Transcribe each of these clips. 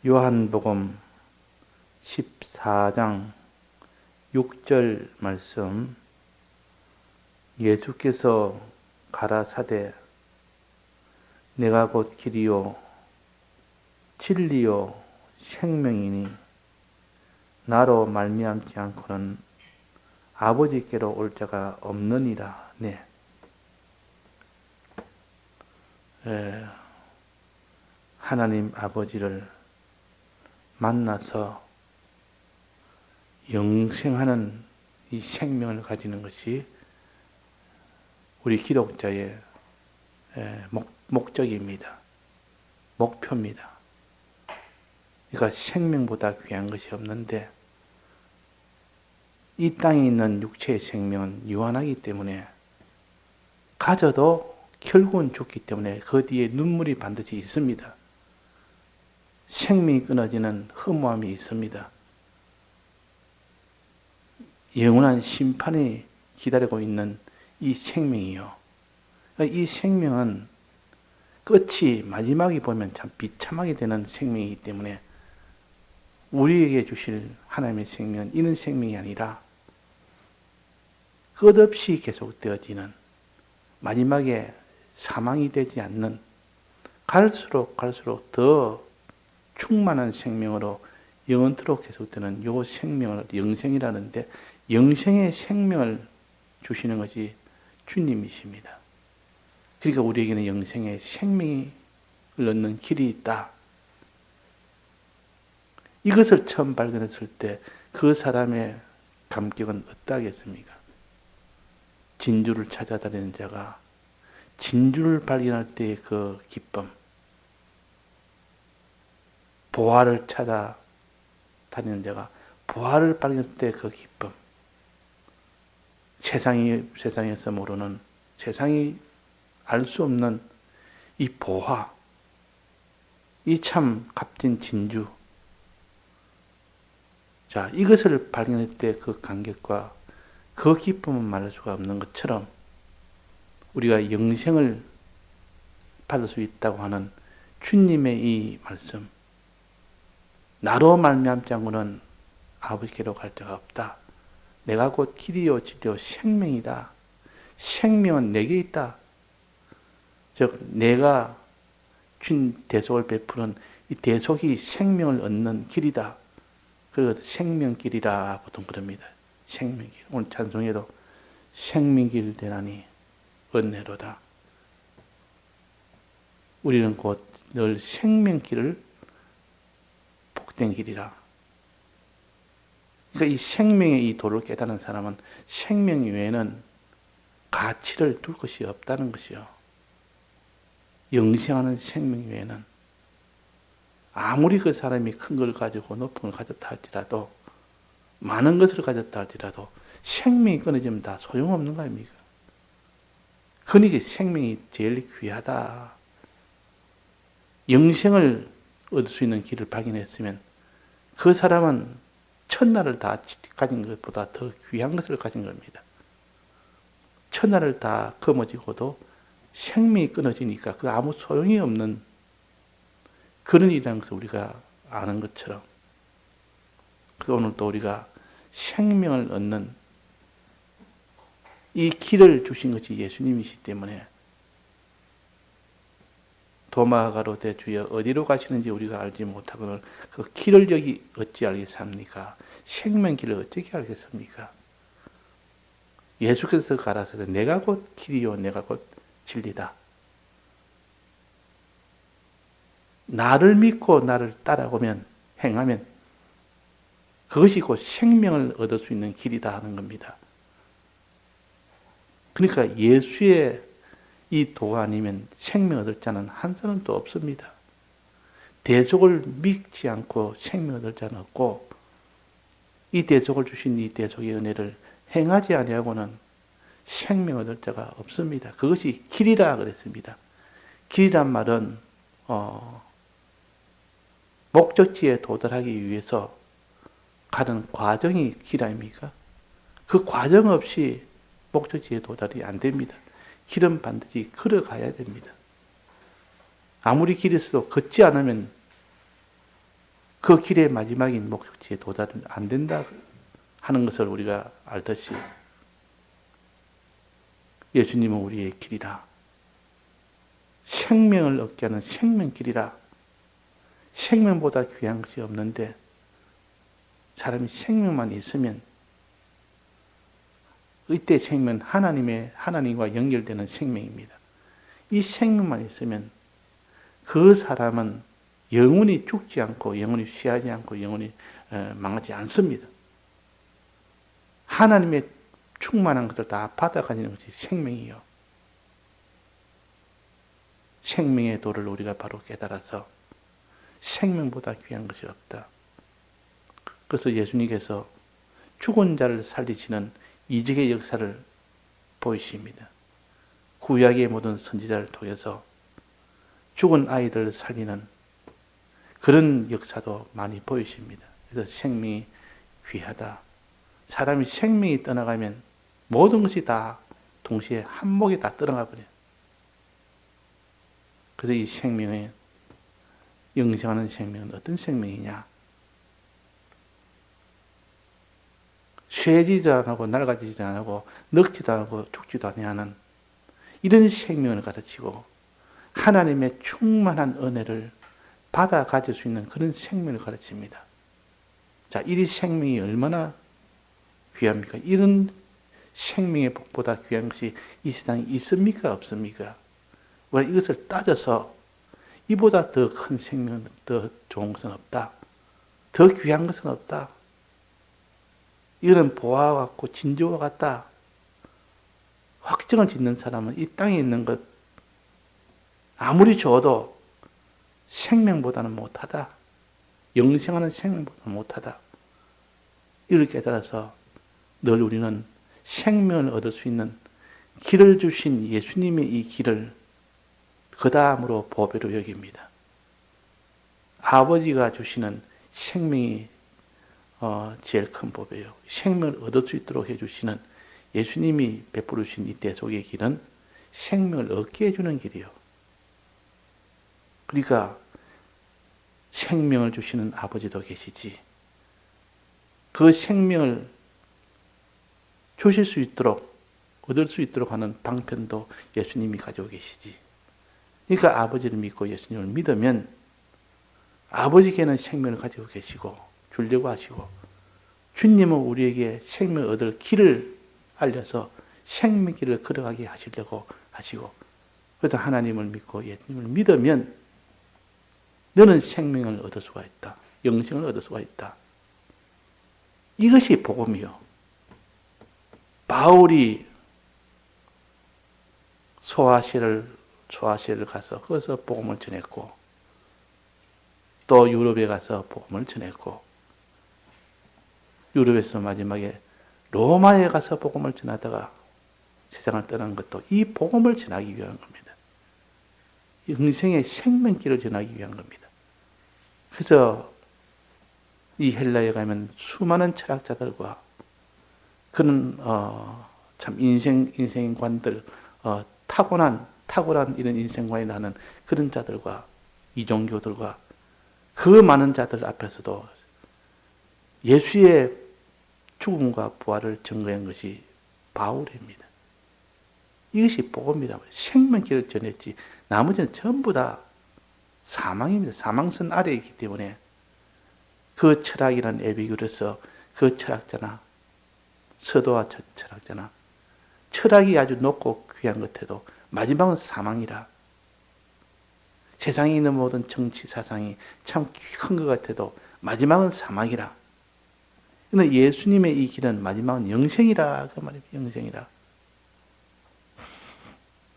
요한복음 14장 6절 말씀, 예수께서 가라사대 내가 곧 길이요 진리요 생명이니 나로 말미암지 않고는 아버지께로 올 자가 없느니라. 네. 하나님 아버지를 만나서 영생하는 이 생명을 가지는 것이 우리 기독자의 목적입니다. 목표입니다. 그러니까 생명보다 귀한 것이 없는데 이 땅에 있는 육체의 생명은 유한하기 때문에 가져도 결국은 죽기 때문에 그 뒤에 눈물이 반드시 있습니다. 생명이 끊어지는 허무함이 있습니다. 영원한 심판이 기다리고 있는 이 생명이요. 이 생명은 끝이 마지막에 보면 참 비참하게 되는 생명이기 때문에 우리에게 주실 하나님의 생명은 이런 생명이 아니라 끝없이 계속되어지는 마지막에 사망이 되지 않는 갈수록 더 충만한 생명으로 영원토록 계속되는 요 생명을 영생이라는데 영생의 생명을 주시는 것이 주님이십니다. 그러니까 우리에게는 영생의 생명을 얻는 길이 있다. 이것을 처음 발견했을 때 그 사람의 감격은 어떠하겠습니까? 진주를 찾아다니는 자가 진주를 발견할 때의 그 기쁨, 보화를 찾아다니는 자가 보화를 발견할 때 그 기쁨, 세상에서 모르는, 세상이 알 수 없는 이 보화, 이 참 값진 진주, 자, 이것을 발견할 때 그 감격과 그 기쁨은 말할 수가 없는 것처럼 우리가 영생을 받을 수 있다고 하는 주님의 이 말씀, 나로 말미암지 않고는 아버지께로 갈 데가 없다. 내가 곧 길이요 진리요 생명이다. 생명은 내게 있다. 즉 내가 준 대속을 베푸는 이 대속이 생명을 얻는 길이다. 그래서 생명길이라 보통 그럽니다. 생명길. 오늘 찬송에도 생명길 되나니 은혜로다. 우리는 곧 늘 생명길을 복된 길이라. 그러니까 이 생명의 이 도를 깨닫는 사람은 생명 외에는 가치를 둘 것이 없다는 것이요. 영생하는 생명 외에는 아무리 그 사람이 큰 걸 가지고 높은 걸 가졌다 할지라도 많은 것을 가졌다 할지라도 생명이 끊어지면 다 소용없는 거 아닙니까? 그러니까 생명이 제일 귀하다. 영생을 얻을 수 있는 길을 발견했으면 그 사람은 천하를 다 가진 것보다 더 귀한 것을 가진 겁니다. 천하를 다 거머쥐고도 생명이 끊어지니까 그 아무 소용이 없는 그런 일이라는 것을 우리가 아는 것처럼, 그래서 오늘 또 우리가 생명을 얻는 이 길을 주신 것이 예수님이시기 때문에 도마가 가로되 주여 어디로 가시는지 우리가 알지 못하거늘 그 길을 여기 어찌 알겠습니까? 생명길을 어떻게 알겠습니까? 예수께서 가라사대 내가 곧 길이요 내가 곧 진리다. 나를 믿고 나를 따라오면 행하면 그것이 곧 생명을 얻을 수 있는 길이다 하는 겁니다. 그러니까 예수의 이 도가 아니면 생명 얻을 자는 한 사람도 없습니다. 대속을 믿지 않고 생명 얻을 자는 없고 이 대속을 주신 이 대속의 은혜를 행하지 아니하고는 생명 얻을 자가 없습니다. 그것이 길이라 그랬습니다. 길이란 말은 목적지에 도달하기 위해서 가는 과정이 길 아닙니까? 그 과정 없이 목적지에 도달이 안 됩니다. 길은 반드시 걸어가야 됩니다. 아무리 길이 있어도 걷지 않으면 그 길의 마지막인 목적지에 도달은 안 된다 하는 것을 우리가 알듯이 예수님은 우리의 길이라, 생명을 얻게 하는 생명길이라. 생명보다 귀한 것이 없는데 사람이 생명만 있으면, 이때 생명은 하나님과 연결되는 생명입니다. 이 생명만 있으면 그 사람은 영원히 죽지 않고 영원히 쉬하지 않고 영원히 망하지 않습니다. 하나님의 충만한 것을 다 받아가지는 것이 생명이요. 생명의 도를 우리가 바로 깨달아서 생명보다 귀한 것이 없다. 그래서 예수님께서 죽은 자를 살리시는 이적의 역사를 보이십니다. 구약의 모든 선지자를 통해서 죽은 아이들을 살리는 그런 역사도 많이 보이십니다. 그래서 생명이 귀하다. 사람이 생명이 떠나가면 모든 것이 다 동시에 한목에 다 떠나가 버려요. 그래서 이 생명의 영생하는 생명은 어떤 생명이냐? 쇠지도 않고 낡아지지도 않고 늙지도 않고 죽지도 아니하는 이런 생명을 가르치고 하나님의 충만한 은혜를 받아 가질 수 있는 그런 생명을 가르칩니다. 자, 이 생명이 얼마나 귀합니까? 이런 생명의 복보다 귀한 것이 이 세상에 있습니까? 없습니까? 우리가 이것을 따져서 이보다 더 큰 생명은, 더 좋은 것은 없다. 더 귀한 것은 없다. 이거는 보아와 같고 진주와 같다. 확정을 짓는 사람은 이 땅에 있는 것 아무리 줘도 생명보다는 못하다. 영생하는 생명보다는 못하다. 이를 깨달아서 늘 우리는 생명을 얻을 수 있는 길을 주신 예수님의 이 길을 그 다음으로 보배로 여깁니다. 아버지가 주시는 생명이 제일 큰 보배요. 생명을 얻을 수 있도록 해주시는 예수님이 베푸르신 이 대속의 길은 생명을 얻게 해주는 길이요. 그러니까 생명을 주시는 아버지도 계시지. 그 생명을 주실 수 있도록, 얻을 수 있도록 하는 방편도 예수님이 가지고 계시지. 그러니까 아버지를 믿고 예수님을 믿으면 아버지께는 생명을 가지고 계시고 주려고 하시고, 주님은 우리에게 생명을 얻을 길을 알려서 생명길을 걸어가게 하시려고 하시고, 그래서 하나님을 믿고 예수님을 믿으면 너는 생명을 얻을 수가 있다. 영생을 얻을 수가 있다. 이것이 복음이요. 바울이 소아시아를 가서 거기서 복음을 전했고, 또 유럽에 가서 복음을 전했고, 유럽에서 마지막에 로마에 가서 복음을 전하다가 세상을 떠난 것도 이 복음을 전하기 위한 겁니다. 영생의 생명길을 전하기 위한 겁니다. 그래서 이 헬라에 가면 수많은 철학자들과 그런 참 인생관들, 타고난 이런 인생관이 나는 그런 자들과 이종교들과 그 많은 자들 앞에서도 예수의 죽음과 부활을 증거한 것이 바울입니다. 이것이 복음이라고. 생명길을 전했지 나머지는 전부 다 사망입니다. 사망선 아래에 있기 때문에 그 철학이라는 에피큐러스, 그 철학자나 서도와 철학자나 철학이 아주 높고 귀한 것 해도 마지막은 사망이라. 세상에 있는 모든 정치 사상이 참 큰 것 같아도 마지막은 사망이라. 그런데 예수님의 이 길은 마지막은 영생이라. 그 말입니다. 영생이라.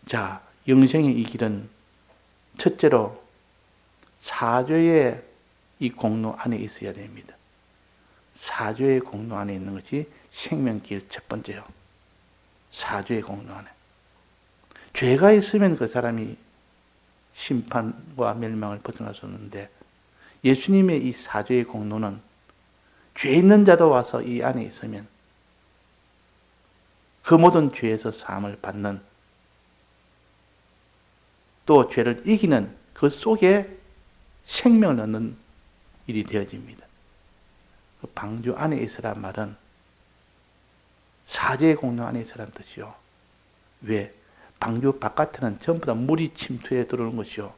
자, 영생의 이 길은 첫째로 사죄의 이 공로 안에 있어야 됩니다. 사죄의 공로 안에 있는 것이 생명길 첫 번째요. 사죄의 공로 안에. 죄가 있으면 그 사람이 심판과 멸망을 벗어날 수 없는데, 예수님의 이 사죄의 공로는 죄 있는 자도 와서 이 안에 있으면 그 모든 죄에서 사함을 받는, 또 죄를 이기는 그 속에 생명을 얻는 일이 되어집니다. 그 방주 안에 있으란 말은 사제의 공로 안에 있으란 뜻이요. 왜? 방주 바깥에는 전부 다 물이 침투해 들어오는 것이요.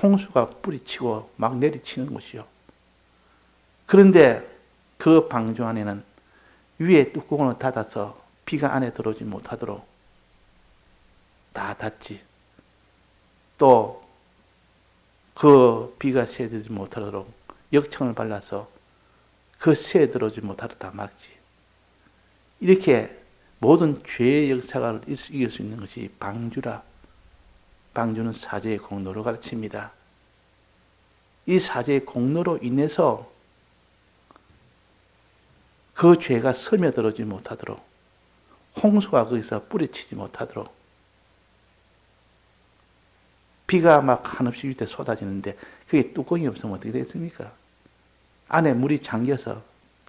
홍수가 뿌리치고 막 내리치는 것이요. 그런데 그 방주 안에는 위에 뚜껑을 닫아서 비가 안에 들어오지 못하도록 다 닫지. 또 그 비가 새들지 못하도록 역청을 발라서 그 새에 들어오지 못하도록 다 막지. 이렇게 모든 죄의 역사를 이길 수 있는 것이 방주라. 방주는 사제의 공로를 가르칩니다. 이 사제의 공로로 인해서 그 죄가 스며들어지 못하도록, 홍수가 거기서 뿌리치지 못하도록, 비가 막 한없이 밑에 쏟아지는데 그게 뚜껑이 없으면 어떻게 되겠습니까? 안에 물이 잠겨서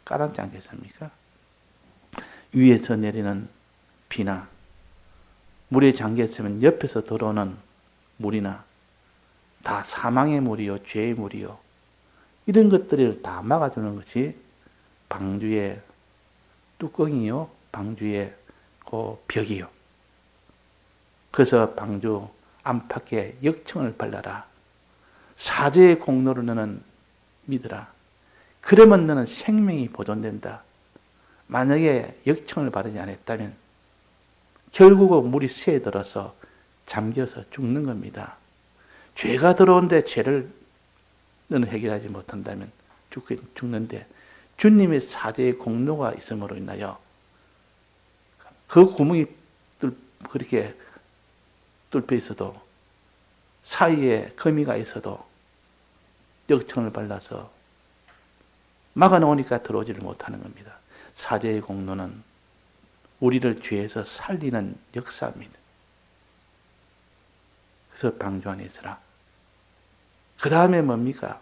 가라앉지 않겠습니까? 위에서 내리는 비나 물에 잠겼으면 옆에서 들어오는 물이나 다 사망의 물이요, 죄의 물이요. 이런 것들을 다 막아주는 것이 방주의 뚜껑이요, 방주의 그 벽이요. 그래서 방주 안팎에 역청을 발라라. 사제의 공로를 너는 믿으라. 그러면 너는 생명이 보존된다. 만약에 역청을 바르지 않았다면 결국은 물이 새에 들어서 잠겨서 죽는 겁니다. 죄가 들어온데 죄를 너는 해결하지 못한다면 죽는데 주님의 사제의 공로가 있음으로 인하여 그 구멍이 그렇게 뚫혀 있어도 사이에 거미가 있어도 역청을 발라서 막아놓으니까 들어오지를 못하는 겁니다. 사제의 공로는 우리를 죄에서 살리는 역사입니다. 그래서 방주 안에 있으라. 그 다음에 뭡니까?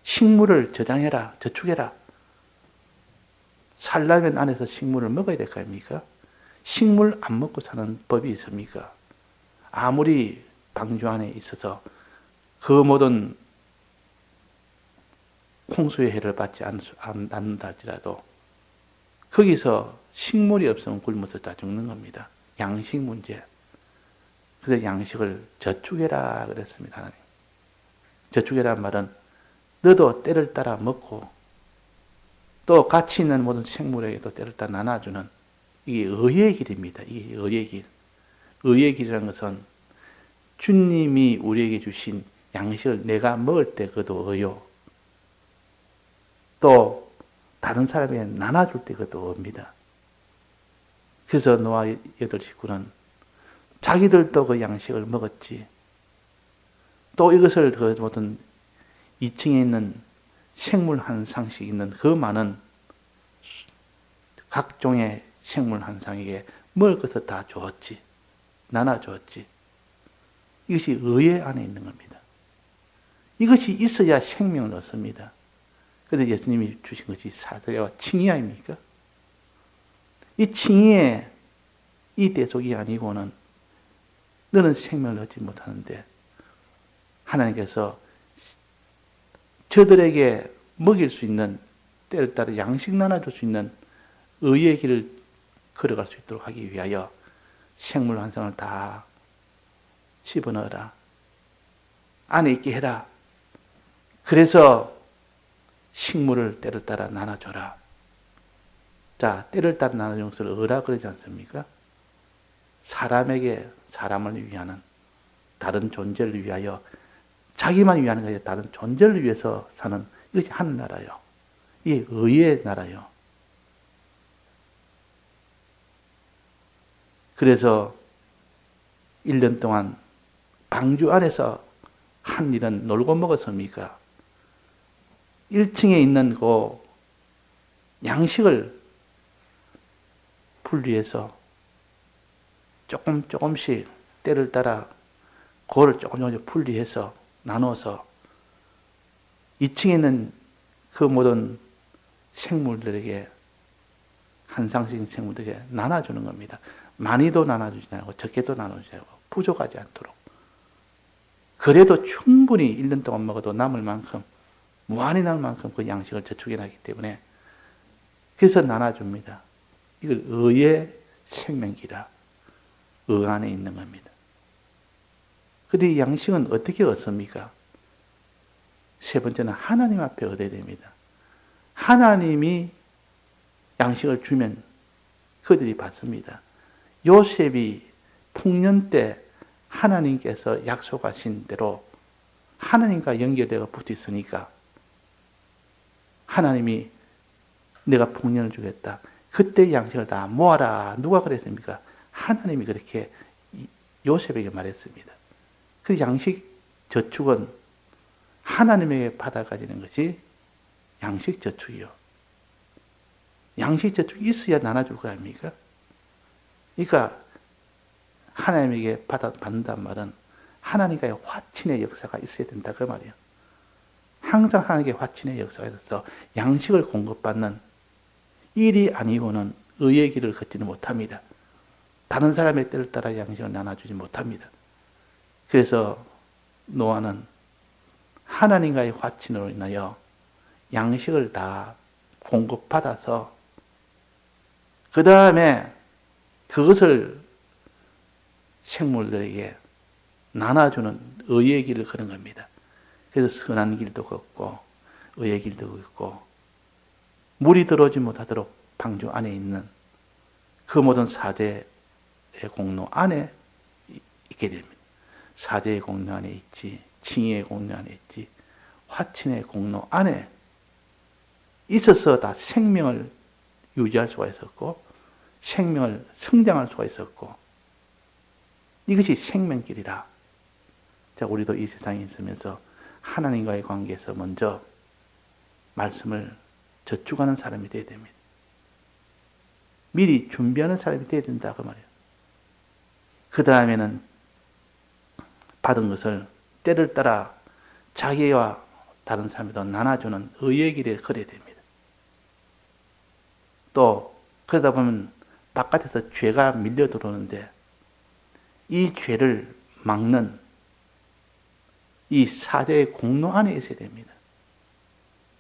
식물을 저장해라, 저축해라. 살려면 안에서 식물을 먹어야 될 거 아닙니까? 식물 안 먹고 사는 법이 있습니까? 아무리 방주 안에 있어서 그 모든 홍수의 해를 받지 않는다 할지라도 거기서 식물이 없으면 굶어서 다 죽는 겁니다. 양식 문제. 그래서 양식을 저축해라 그랬습니다. 하나님. 저축해라는 말은 너도 때를 따라 먹고 또 가치 있는 모든 생물에게도 때를 따라 나눠주는 이게 의의 길입니다. 이게 의의 길. 의의 길이라는 것은 주님이 우리에게 주신 양식을 내가 먹을 때 그것도 의요. 또 다른 사람에게 나눠줄 때 그것도 의입니다. 그래서 노아 8식구는 자기들도 그 양식을 먹었지. 또 이것을 그 모든 2층에 있는 생물 한 상씩 있는 그 많은 각종의 생물 한 상에게 먹을 것을 다 주었지. 나눠주었지. 이것이 의의 안에 있는 겁니다. 이것이 있어야 생명을 얻습니다. 그래서 예수님이 주신 것이 사대와 칭의 아닙니까? 이 칭의의 이 대속이 아니고는 너는 생명을 얻지 못하는데 하나님께서 저들에게 먹일 수 있는 때를 따라 양식 나눠줄 수 있는 의의 길을 걸어갈 수 있도록 하기 위하여 생물 한 상을 다 집어넣어라. 안에 있게 해라. 그래서 식물을 때를 따라 나눠줘라. 자, 때를 따라 나눠주는 것을 의라 그러지 않습니까? 사람에게 사람을 위하는 다른 존재를 위하여 자기만 위하는 것이 아니라 다른 존재를 위해서 사는 이것이 하늘나라요. 이게 의의 나라요. 그래서 1년 동안 방주 안에서 한 일은 놀고 먹었습니까? 1층에 있는 그 양식을 분리해서 조금씩 때를 따라 그거를 조금 분리해서 나눠서 2층에 있는 그 모든 생물들에게 한 상씩 생물들에게 나눠주는 겁니다. 많이도 나눠주지 않고 적게도 나눠주지 않고 부족하지 않도록. 그래도 충분히 1년 동안 먹어도 남을 만큼, 무한히 남을 만큼 그 양식을 저축해 놨기 때문에 그래서 나눠줍니다. 이걸 의의 생명기라. 의 안에 있는 겁니다. 근데 이 양식은 어떻게 얻습니까? 세 번째는 하나님 앞에 얻어야 됩니다. 하나님이 양식을 주면 그들이 받습니다. 요셉이 풍년 때 하나님께서 약속하신 대로 하나님과 연결되어 붙어 있으니까 하나님이 내가 풍년을 주겠다. 그때 양식을 다 모아라. 누가 그랬습니까? 하나님이 그렇게 요셉에게 말했습니다. 그 양식 저축은 하나님에게 받아가지는 것이 양식 저축이요. 양식 저축이 있어야 나눠줄 거 아닙니까? 그러니까 하나님에게 받는단 말은 하나님과의 화친의 역사가 있어야 된다 그 말이에요. 항상 하나님께 화친의 역사가 있어서 양식을 공급받는 일이 아니고는 의의 길을 걷지는 못합니다. 다른 사람의 때를 따라 양식을 나눠주지 못합니다. 그래서 노아는 하나님과의 화친으로 인하여 양식을 다 공급받아서 그 다음에 그것을 생물들에게 나눠주는 의의 길을 걸은 겁니다. 그래서 선한 길도 걷고 의의 길도 걷고 물이 들어오지 못하도록 방주 안에 있는 그 모든 사제의 공로 안에 있게 됩니다. 사제의 공로 안에 있지, 칭의의 공로 안에 있지, 화친의 공로 안에 있어서 다 생명을 유지할 수가 있었고 생명을 성장할 수가 있었고 이것이 생명길이라. 자, 우리도 이 세상에 있으면서 하나님과의 관계에서 먼저 말씀을 저축하는 사람이 되어야 됩니다. 미리 준비하는 사람이 되어야 된다 그 말이에요. 그 다음에는 받은 것을 때를 따라 자기와 다른 사람에도 나눠주는 의의 길에 걸어야 됩니다. 또 그러다 보면 바깥에서 죄가 밀려 들어오는데 이 죄를 막는 이 사제의 공로 안에 있어야 됩니다.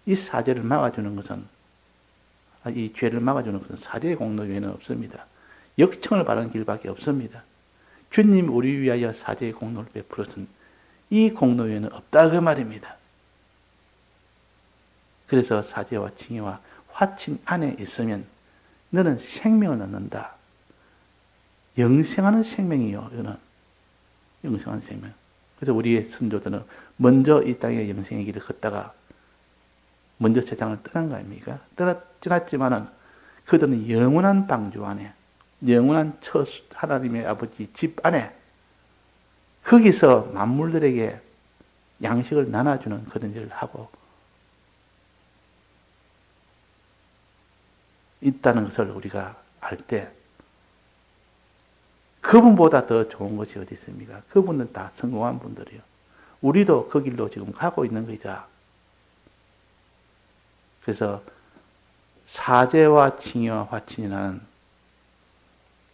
이 사제를 막아주는 것은 이 죄를 막아주는 것은 사제의 공로 외에는 없습니다. 역청을 바라는 길밖에 없습니다. 주님 우리 위하여 사제의 공로를 베풀었은 이 공로 외에는 없다 그 말입니다. 그래서 사제와 칭의와 화친 안에 있으면 너는 생명을 얻는다. 영생하는 생명이요. 이거는 영생하는 생명. 그래서 우리의 선조들은 먼저 이 땅의 영생의 길을 걷다가 먼저 세상을 떠난 거 아닙니까? 떠났지만은 그들은 영원한 방주 안에, 영원한 첫 하나님의 아버지 집 안에 거기서 만물들에게 양식을 나눠주는 그런 일을 하고 있다는 것을 우리가 알 때 그분보다 더 좋은 것이 어디 있습니까? 그분은 다 성공한 분들이요. 우리도 그 길로 지금 가고 있는 거죠. 그래서 사제와 칭의와 화친이라는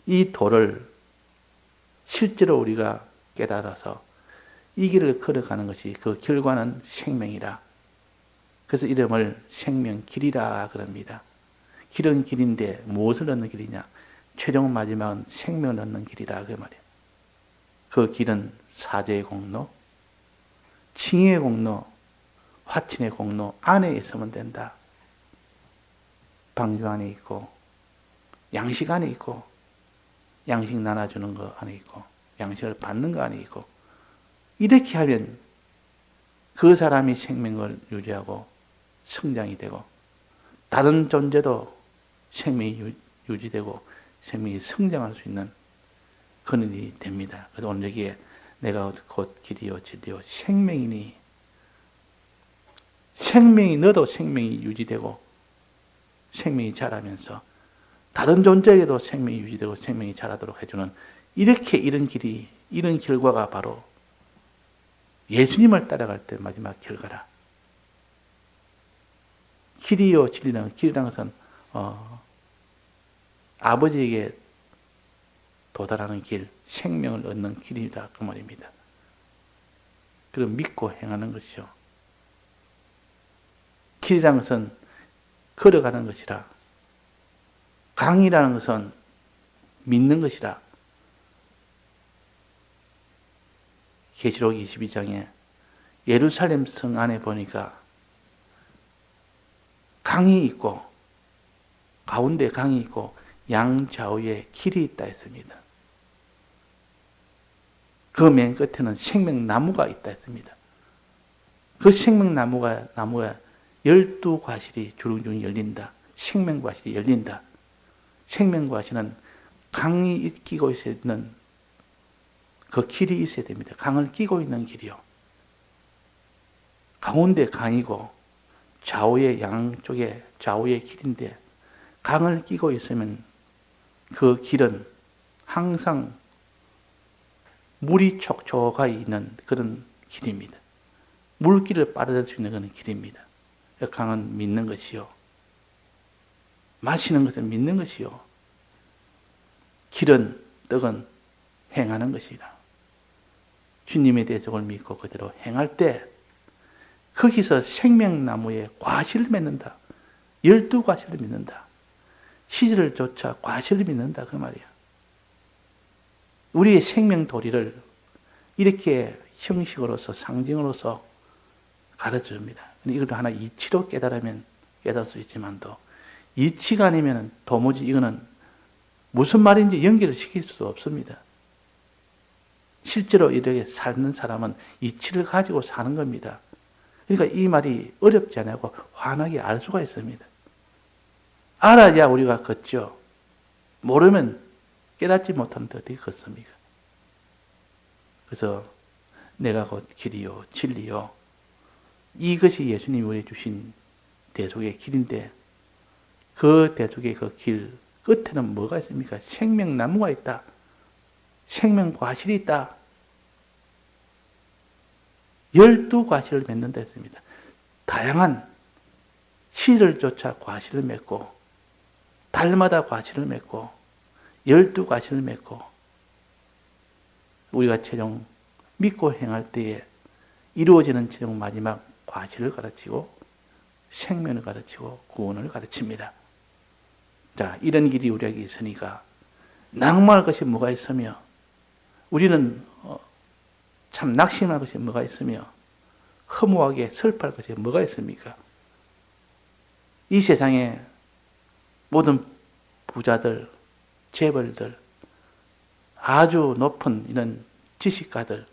이 도를 실제로 우리가 깨달아서 이 길을 걸어가는 것이 그 결과는 생명이라. 그래서 이름을 생명길이라 그럽니다. 길은 길인데 무엇을 얻는 길이냐? 최종 마지막은 생명을 얻는 길이라 그 말이에요. 그 길은 사제의 공로, 칭의의 공로, 화친의 공로 안에 있으면 된다. 방주 안에 있고 양식 안에 있고 양식 나눠주는 거 안에 있고 양식을 받는 거 안에 있고 이렇게 하면 그 사람이 생명을 유지하고 성장이 되고 다른 존재도 생명이 유지되고 생명이 성장할 수 있는 그런 일이 됩니다. 그래서 오늘 여기에 내가 곧 길이요 진리요 생명이니 생명이 너도 생명이 유지되고 생명이 자라면서 다른 존재에게도 생명이 유지되고 생명이 자라도록 해주는 이렇게 이런 길이 이런 결과가 바로 예수님을 따라갈 때 마지막 결과라. 길이요 진리라는 길이라는 것은 아버지에게 도달하는 길, 생명을 얻는 길이다 그 말입니다. 그걸 믿고 행하는 것이죠. 길이라는 것은 걸어가는 것이라, 강이라는 것은 믿는 것이라. 계시록 22장에 예루살렘 성 안에 보니까 강이 있고, 가운데 강이 있고 양좌우에 길이 있다 했습니다. 그 맨 끝에는 생명나무가 있다 했습니다. 그 생명나무가 12과실이 주렁주렁 열린다. 생명과실이 열린다. 생명과실은 강이 끼고 있는 그 길이 있어야 됩니다. 강을 끼고 있는 길이요. 가운데 강이고 좌우의 양쪽에 좌우의 길인데 강을 끼고 있으면 그 길은 항상 물이 촉촉하게 있는 그런 길입니다. 물길을 빠르들 수 있는 그런 길입니다. 강은 믿는 것이요. 마시는 것은 믿는 것이요. 길은, 떡은 행하는 것이다. 주님의 대속을 믿고 그대로 행할 때 거기서 생명나무에 과실을 맺는다. 12과실을 맺는다. 시절을 쫓아 과실을 맺는다. 그 말이야. 우리의 생명 도리를 이렇게 형식으로서 상징으로서 가르쳐줍니다. 이것도 하나 이치로 깨달으면 깨달을 수 있지만도 이치가 아니면 도무지 이거는 무슨 말인지 연결을 시킬 수 없습니다. 실제로 이렇게 사는 사람은 이치를 가지고 사는 겁니다. 그러니까 이 말이 어렵지 않고 환하게 알 수가 있습니다. 알아야 우리가 걷죠. 모르면 깨닫지 못하는데 어떻게 걷습니까? 그래서 내가 곧 길이요 진리요, 이것이 예수님이 우리 주신 대속의 길인데 그 대속의 그 길 끝에는 뭐가 있습니까? 생명나무가 있다. 생명과실이 있다. 12과실을 맺는다 했습니다. 다양한 시를 쫓아 과실을 맺고 달마다 과실을 맺고 12과실을 맺고 우리가 최종 믿고 행할 때에 이루어지는 최종 마지막 과실을 가르치고 생명을 가르치고 구원을 가르칩니다. 자, 이런 길이 우리에게 있으니까 낙망할 것이 뭐가 있으며 우리는 참 낙심할 것이 뭐가 있으며 허무하게 슬퍼할 것이 뭐가 있습니까? 이 세상에 모든 부자들, 재벌들, 아주 높은 이런 지식가들,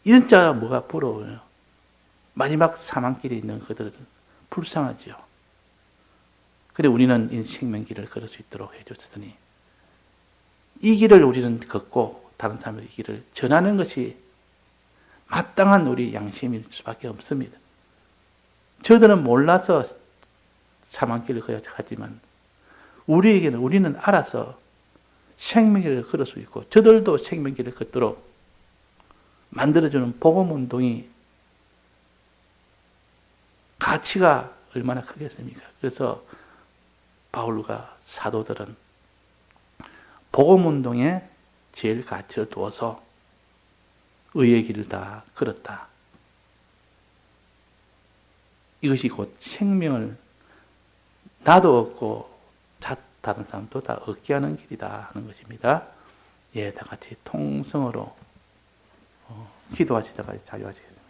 이런 자가 뭐가 부러워요? 마지막 사망길에 있는 그들은 불쌍하죠. 그런데 우리는 이 생명길을 걸을 수 있도록 해줬으니 이 길을 우리는 걷고 다른 사람의 길을 전하는 것이 마땅한 우리 양심일 수밖에 없습니다. 저들은 몰라서 사망길을 가지만 우리에게는 우리는 알아서 생명길을 걸을 수 있고 저들도 생명길을 걷도록 만들어주는 복음운동이 가치가 얼마나 크겠습니까? 그래서 바울과 사도들은 복음운동에 제일 가치를 두어서 의의 길을 다 걸었다. 이것이 곧 생명을 나도 얻고 다른 사람도 다 얻게 하는 길이다 하는 것입니다. 예, 다 같이 통성으로 기도하시다가 자유하시겠습니다.